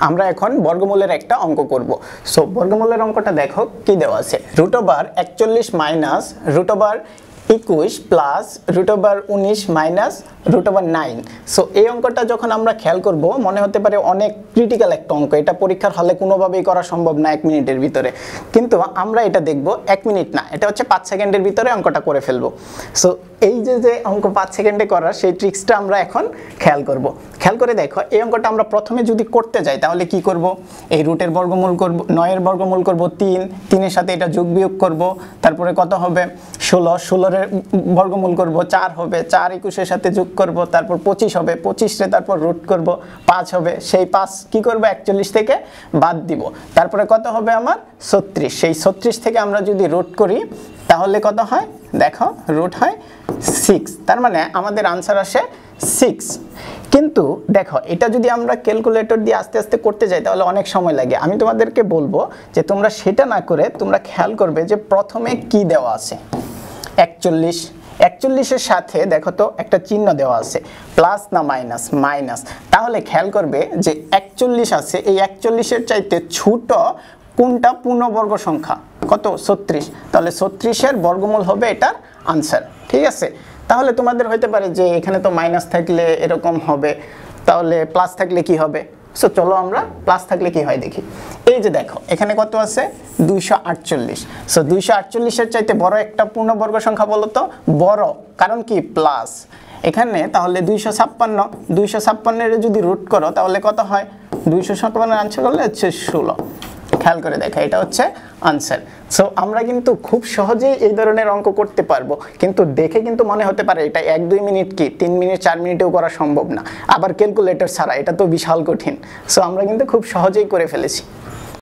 আমরা এখন বর্গমূলের একটা অঙ্ক করব। সো বর্গমূলের অঙ্কটা দেখো কি দেওয়া আছে, √41 মাইনাস √21 প্লাস √19 মাইনাস √9। সো এই অঙ্কটা যখন আমরা খেয়াল করব মনে হতে পারে অনেক ক্রিটিক্যাল একটা অঙ্ক, এটা পরীক্ষার হলে কোনোভাবেই করা সম্ভব না 1 মিনিটের ভিতরে, কিন্তু আমরা এটা দেখব 1 মিনিট না, এটা হচ্ছে 5 সেকেন্ডের ভিতরে অঙ্কটা করে ফেলবো। সো এই যে অঙ্ক 5 সেকেন্ডে করার সেই ট্রিক্সটা আমরা এখন খেয়াল করব। খেয়াল করে দেখো, এই অঙ্কটা আমরা প্রথমে যদি করতে যাই তাহলে কি করব, এই রুটের বর্গমূল করব, 9 এর বর্গমূল করব 3, 3 এর সাথে এটা যোগ বিয়োগ করব, তারপরে কত হবে 16, 16 এর বর্গমূল করব 4 হবে, 4 21 এর সাথে যোগ করব, তারপর 25 হবে, 25 রে তারপর রুট করব 5 হবে, সেই 5 কি করব 41 থেকে বাদ দিব, তারপরে কত হবে আমার 36, সেই 36 থেকে আমরা যদি রুট করি তাহলে কত হয় দেখো, রুট হয় 6, তার মানে আমাদের আনসার আসে 6। কিন্তু দেখো এটা যদি আমরা ক্যালকুলেটর দিয়ে আস্তে আস্তে করতে যাই তাহলে অনেক সময় লাগে। আমি তোমাদেরকে বলবো যে তোমরা সেটা না করে তোমরা খেয়াল করবে যে প্রথমে কি দেওয়া আছে, 41, 41 এর সাথে দেখো তো একটা চিহ্ন দেওয়া আছে, প্লাস না মাইনাস, মাইনাস, তাহলে খেয়াল করবে যে 41 আছে, এই 41 এর চাইতে ছোট কোনটা পূর্ণবর্গ সংখ্যা, কত 36, তাহলে 36 এর বর্গমূল হবে এটার আনসার। ঠিক আছে, তাহলে তোমাদের হইতে পারে যে এখানে তো মাইনাস থাকলে এরকম হবে, তাহলে প্লাস থাকলে কি হবে। সো চলো আমরা প্লাস থাকলে কি হয় দেখি। এই যে দেখো এখানে কত আছে 248, সো 248 এর চাইতে বড় একটা পূর্ণবর্গ সংখ্যা বলো তো, বড়, কারণ কি প্লাস এখানে, তাহলে 256, 256 এর যদি রুট করো তাহলে কত হয়, 256 আনসার করলে হচ্ছে 16। খেয়াল করে দেখা, এটা হচ্ছে আনসার। সো আমরা কিন্তু খুব সহজেই এই ধরনের অঙ্ক করতে পারবো, কিন্তু দেখে কিন্তু মনে হতে পারে এটা 1-2 মিনিট কি 3 মিনিট 4 মিনিটেও করা সম্ভব না, আবার ক্যালকুলেটর ছাড়া এটা তো বিশাল কঠিন। সো আমরা কিন্তু খুব সহজেই করে ফেলেছি।